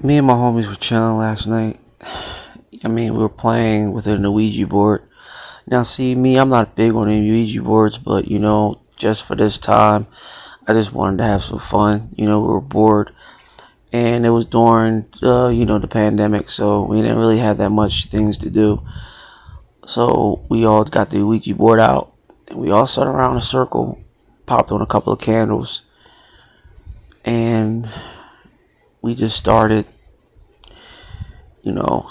Me and my homies were chilling last night. We were playing within the Ouija board. Now, see, me, I'm not big on the Ouija boards, but just for this time, I just wanted to have some fun. We were bored, and it was during, the pandemic, so we didn't really have that much things to do. So we all got the Ouija board out, and we all sat around in a circle, popped on a couple of candles, and we just started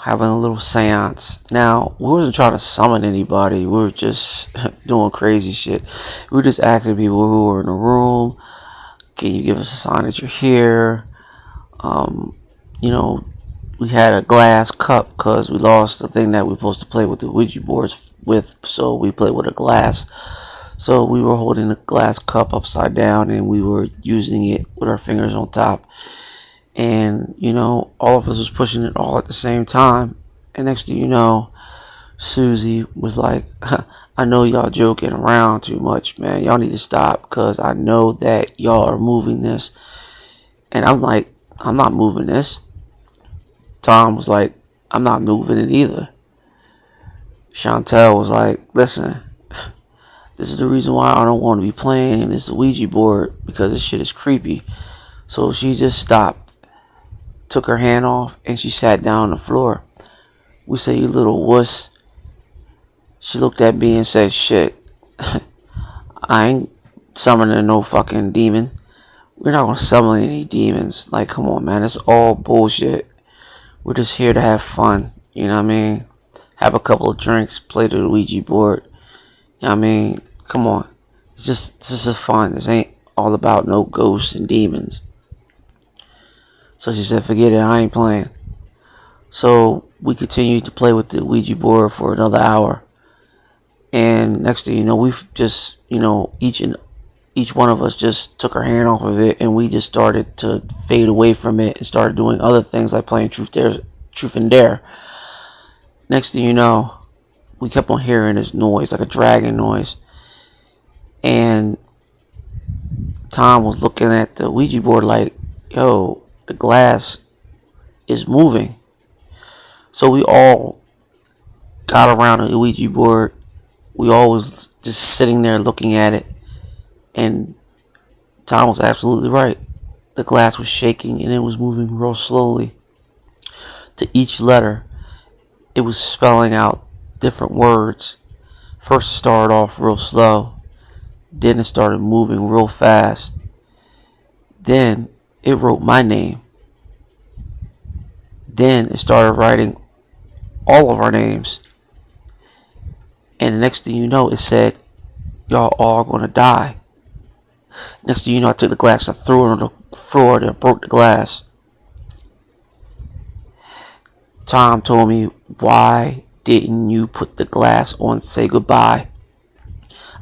having a little seance. Now, we wasn't trying to summon anybody. We were just doing crazy shit. We were just asking people who were in the room, can you give us a sign that you're here? Um, you know, we had a glass cup because we lost the thing that we were supposed to play with the Ouija boards with, so we played with a glass. So we were holding a glass cup upside down and we were using it with our fingers on top. And all of us was pushing it all at the same time. And next thing you know, Susie was like, I know y'all joking around too much, man. Y'all need to stop because I know that y'all are moving this. And I'm like, I'm not moving this. Tom was like, I'm not moving it either. Chantel was like, listen, this is the reason why I don't want to be playing this Ouija board because this shit is creepy. So she just stopped, took her hand off, and she sat down on the floor. We say, you little wuss. She looked at me and said, shit, I ain't summoning no fucking demon. We're not gonna summon any demons. Like, come on, man, it's all bullshit. We're just here to have fun, you know what I mean? Have a couple of drinks, play the Ouija board. You know what I mean? Come on. This is fun. This ain't all about no ghosts and demons. So she said, forget it, I ain't playing. So we continued to play with the Ouija board for another hour. And next thing you know, we've just, each one of us just took our hand off of it and we just started to fade away from it and started doing other things like playing Truth and Dare. Next thing you know, we kept on hearing this noise, like a dragging noise. And Tom was looking at the Ouija board like, yo, the glass is moving. So we all got around the Ouija board. We all was just sitting there looking at it. And Tom was absolutely right. The glass was shaking and it was moving real slowly. To each letter, it was spelling out different words. First it started off real slow. Then it started moving real fast. Then it wrote my name. Then it started writing all of our names. And the next thing you know, it said, y'all all gonna die. Next thing you know, I took the glass and threw it on the floor and broke the glass. Tom told me, why didn't you put the glass on say goodbye?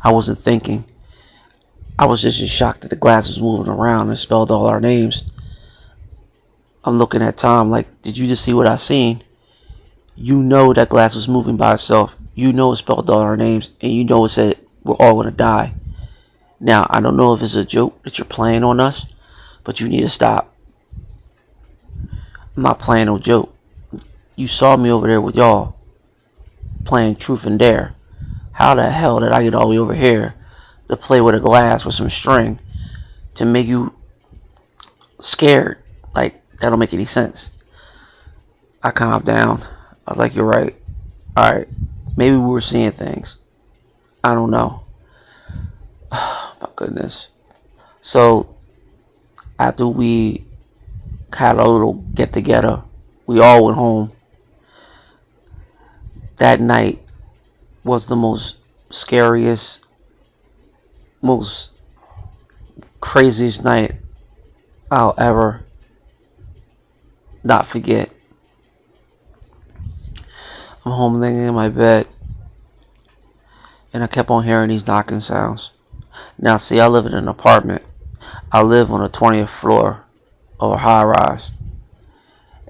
I wasn't thinking. I was just in shock that the glass was moving around and spelled all our names. I'm looking at Tom like, did you just see what I seen? You know that glass was moving by itself. You know it spelled all our names. And you know it said we're all going to die. Now, I don't know if it's a joke that you're playing on us, but you need to stop. I'm not playing no joke. You saw me over there with y'all playing Truth and Dare. How the hell did I get all the way over here to play with a glass with some string to make you scared? Like, that don't make any sense. I calmed down. I was like, you're right. Alright, maybe we were seeing things. I don't know. Oh, my goodness. So, after we had a little get together, we all went home. That night was the most scariest, most craziest night I'll ever not forget. I'm home laying in my bed and I kept on hearing these knocking sounds. Now see, I live in an apartment. I live on the 20th floor of a high rise.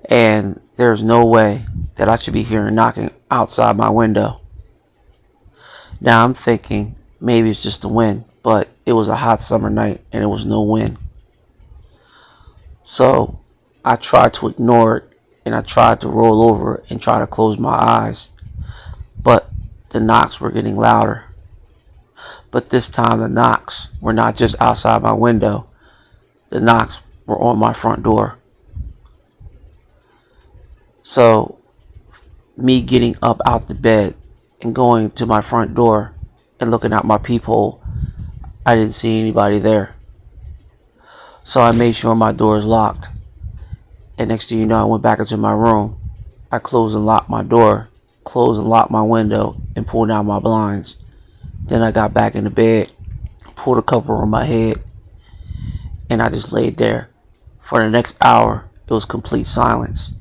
And there's no way that I should be hearing knocking outside my window. Now I'm thinking maybe it's just the wind, but it was a hot summer night and there was no wind. So I tried to ignore it, and I tried to roll over and try to close my eyes, but the knocks were getting louder. But this time the knocks were not just outside my window, the knocks were on my front door. So me getting up out the bed and going to my front door and looking out my peephole, I didn't see anybody there. So I made sure my door is locked. And next thing you know, I went back into my room. I closed and locked my door, closed and locked my window, and pulled down my blinds. Then I got back in the bed, pulled a cover on my head, and I just laid there. For the next hour, it was complete silence.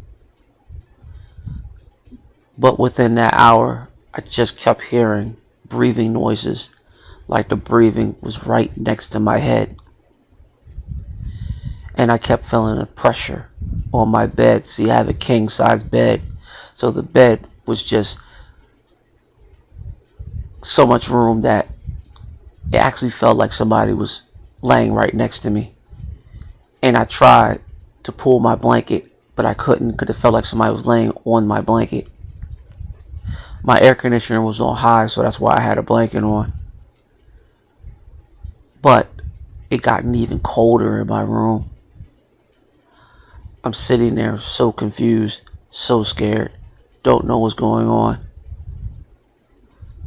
But within that hour, I just kept hearing breathing noises, like the breathing was right next to my head. And I kept feeling the pressure on my bed. See, I have a king size bed, so the bed was just so much room that it actually felt like somebody was laying right next to me. And I tried to pull my blanket, but I couldn't because it felt like somebody was laying on my blanket. My air conditioner was on high, so that's why I had a blanket on. But it gotten even colder in my room. I'm sitting there so confused, so scared, don't know what's going on.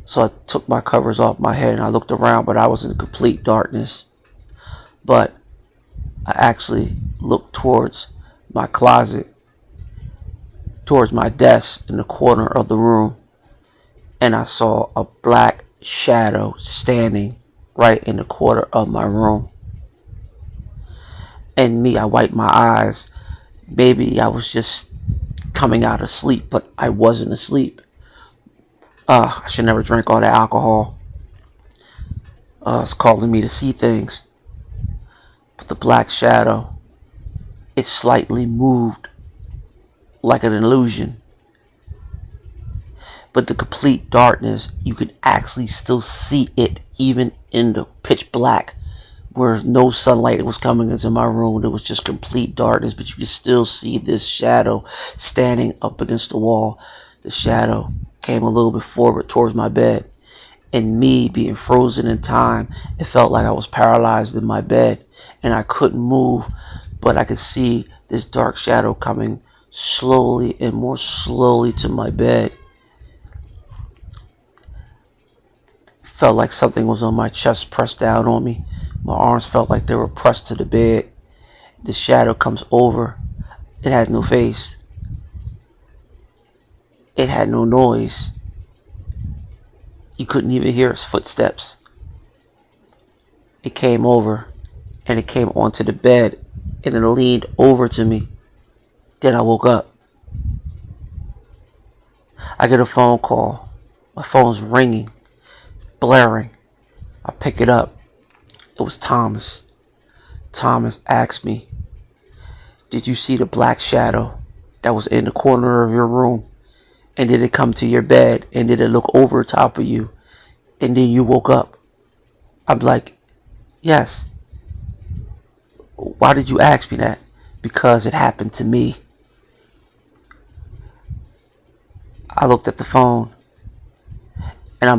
So I took my covers off my head and I looked around, but I was in complete darkness. But I actually looked towards my closet, towards my desk in the corner of the room, and I saw a black shadow standing right in the corner of my room. And me, I wiped my eyes. Maybe I was just coming out of sleep, but I wasn't asleep. I should never drink all that alcohol. It's causing me to see things. But the black shadow, it slightly moved like an illusion. But the complete darkness, you could actually still see it even in the pitch black, where no sunlight was coming into my room. It was just complete darkness, but you could still see this shadow standing up against the wall. The shadow came a little bit forward towards my bed, and me being frozen in time, it felt like I was paralyzed in my bed and I couldn't move, but I could see this dark shadow coming slowly and more slowly to my bed. Felt like something was on my chest, pressed down on me. My arms felt like they were pressed to the bed. The shadow comes over. It had no face. It had no noise. You couldn't even hear its footsteps. It came over and it came onto the bed and it leaned over to me. Then I woke up. I get a phone call. My phone's ringing, blaring. I pick it up. It was Thomas. Thomas asked me, "Did you see the black shadow that was in the corner of your room? And did it come to your bed? And did it look over top of you? And then you woke up?" I'm like, "Yes." "Why did you ask me that?" "Because it happened to me." I looked at the phone and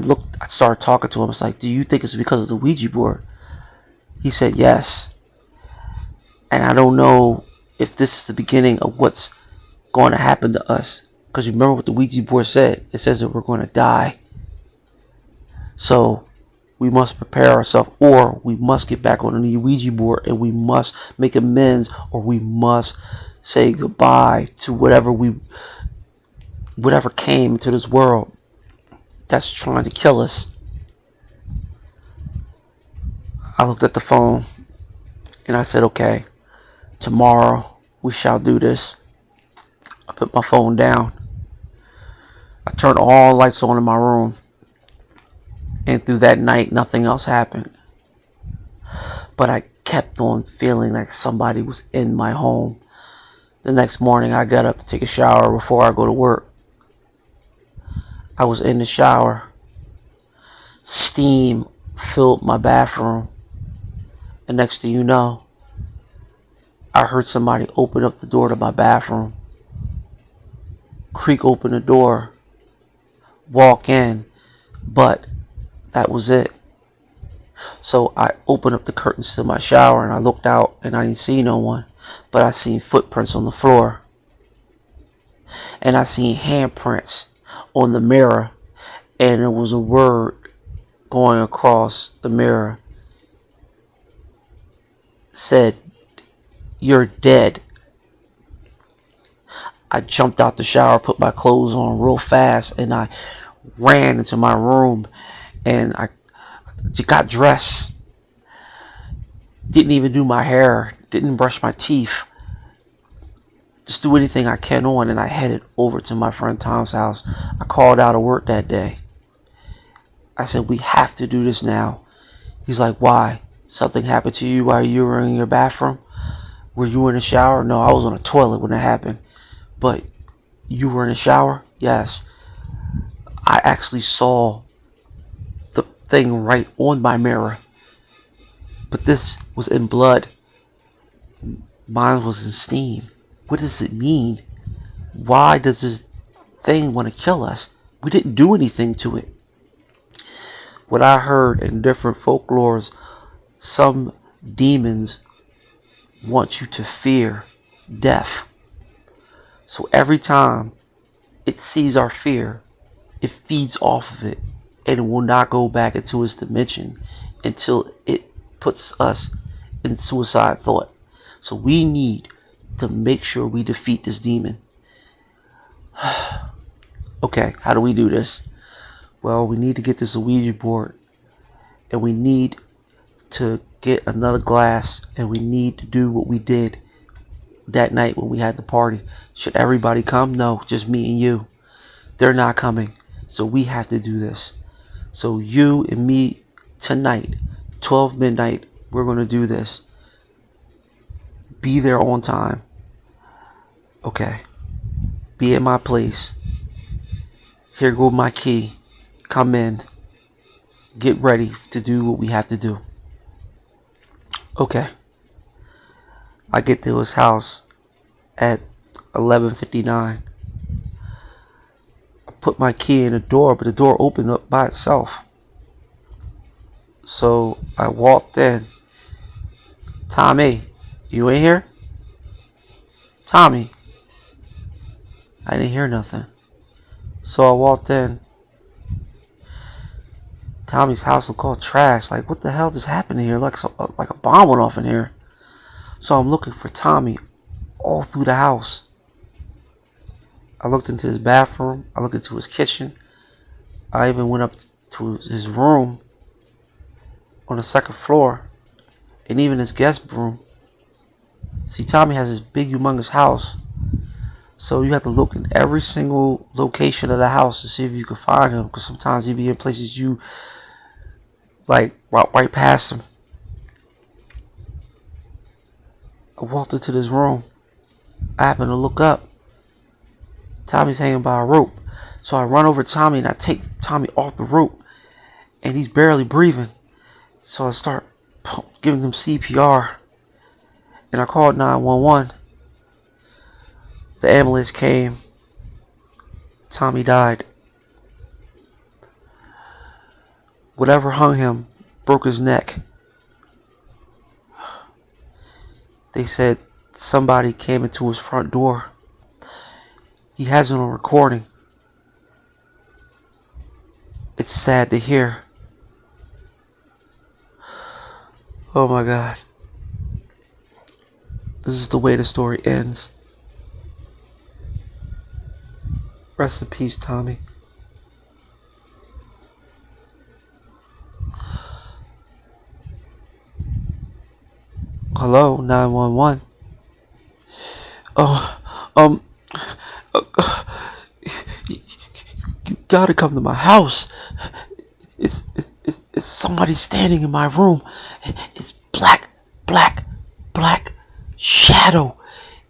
I started talking to him. It's like, "Do you think it's because of the Ouija board?" He said yes. And I don't know if this is the beginning of what's going to happen to us. Because you remember what the Ouija board said. It says that we're going to die. So we must prepare ourselves, or we must get back on the Ouija board and we must make amends, or we must say goodbye to whatever came into this world that's trying to kill us. I looked at the phone and I said, "Okay, tomorrow we shall do this." I put my phone down. I turned all lights on in my room. And through that night, nothing else happened. But I kept on feeling like somebody was in my home. The next morning, I got up to take a shower before I go to work. I was in the shower. Steam filled my bathroom. And next thing you know, I heard somebody open up the door to my bathroom, creak open the door, walk in, but that was it. So I opened up the curtains to my shower and I looked out and I didn't see no one, but I seen footprints on the floor and I seen handprints on the mirror, and there was a word going across the mirror. Said, "You're dead." I jumped out the shower, put my clothes on real fast, and I ran into my room and I got dressed. Didn't even do my hair, didn't brush my teeth. Just do anything I can on, and I headed over to my friend Tom's house. I called out of work that day. I said, "We have to do this now." He's like, "Why? Something happened to you while you were in your bathroom? Were you in the shower?" "No, I was on the toilet when it happened." "But you were in the shower?" "Yes." I actually saw the thing right on my mirror, but this was in blood. Mine was in steam. What does it mean? Why does this thing want to kill us? We didn't do anything to it. What I heard in different folklores, some demons want you to fear death. So every time it sees our fear, it feeds off of it, and it will not go back into its dimension until it puts us in suicide thought. So we need to make sure we defeat this demon. Okay, how do we do this? Well, we need to get this Ouija board, and we need to get another glass, and we need to do what we did that night when we had the party. Should everybody come? No, just me and you. They're not coming, so we have to do this. So you and me tonight, 12 midnight, we're going to do this. Be there on time. Okay. Be at my place. Here go my key. Come in. Get ready to do what we have to do. Okay. I get to his house at 11:59. I put my key in the door, but the door opened up by itself. So I walked in. "Tommy, you in here?" "Tommy." I didn't hear nothing. So I walked in. Tommy's house looked all trash. Like, what the hell just happened here? Like a bomb went off in here. So I'm looking for Tommy all through the house. I looked into his bathroom. I looked into his kitchen. I even went up to his room on the second floor, and even his guest room. See, Tommy has this big, humongous house. So you have to look in every single location of the house to see if you can find him, because sometimes he be in places you like walk right past him. I walked into this room. I happened to look up. Tommy's hanging by a rope. So I run over to Tommy and I take Tommy off the rope, and he's barely breathing. So I start giving him CPR, and I called 911. The ambulance came. Tommy died. Whatever hung him broke his neck. They said somebody came into his front door. He has it on recording. It's sad to hear. Oh my God. This is the way the story ends. Rest in peace, Tommy. Hello, 911. Oh, you gotta come to my house. It's somebody standing in my room. It's black shadow.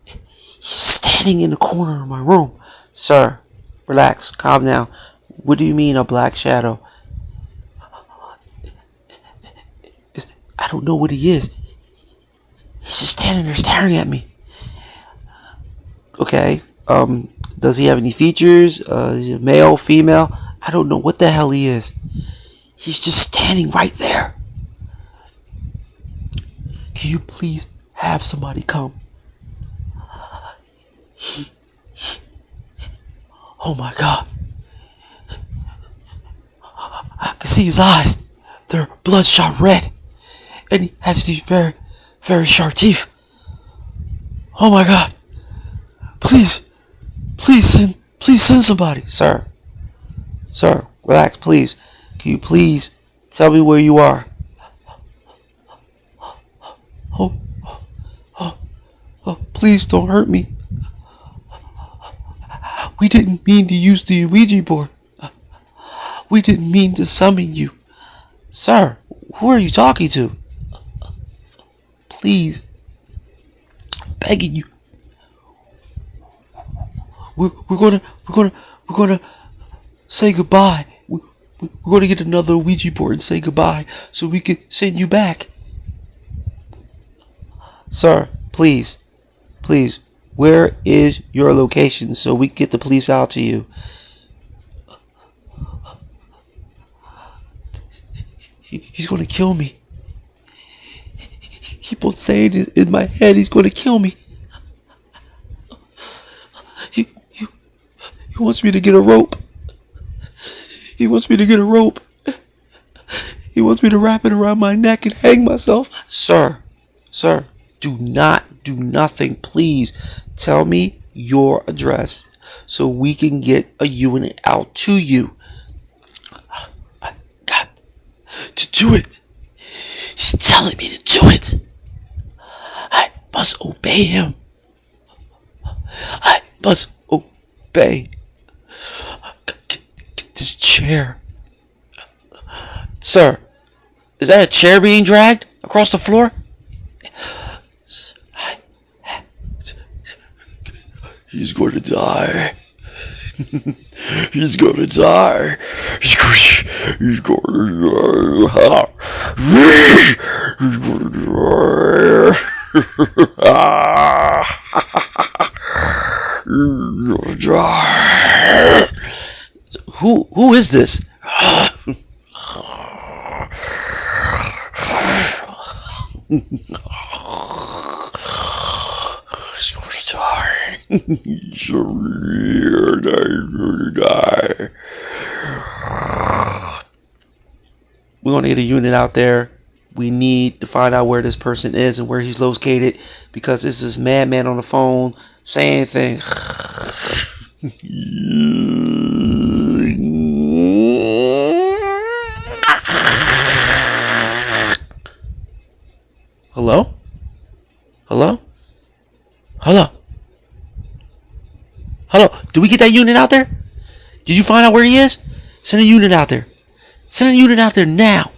He's standing in the corner of my room. Sir, relax, calm down. What do you mean a black shadow? I don't know what he is. He's just standing there staring at me. Okay. Does he have any features? Is he male, female? I don't know what the hell he is. He's just standing right there. Can you please have somebody come? Oh my God. I can see his eyes. They're bloodshot red. And he has these very, very sharp teeth. Oh my God. Please send somebody. Sir, relax, please. Can you please tell me where you are? Oh, please don't hurt me. We didn't mean to use the Ouija board. We didn't mean to summon you. Sir, who are you talking to? Please, I'm begging you. We're gonna say goodbye. We're gonna get another Ouija board and say goodbye so we can send you back. Sir, please, where is your location so we can get the police out to you? He's gonna kill me. He keep on saying it in my head, he's gonna kill me. He wants me to get a rope. He wants me to get a rope. He wants me to wrap it around my neck and hang myself. Sir, do not do nothing. Please tell me your address so we can get a unit out to you. I got to do it. He's telling me to do it. I must obey him. I must obey. Get this chair. Sir, is that a chair being dragged across the floor? He's going to die. He's going to die. He's going to die. He's going to die. He's going to die. Who is this? He's going to die. He's going to die. We're going to get a unit out there. We need to find out where this person is and where he's located, because this is madman on the phone saying things. Hello? Hello? Hello? Hello? Did we get that unit out there? Did you find out where he is? Send a unit out there. Send a unit out there now.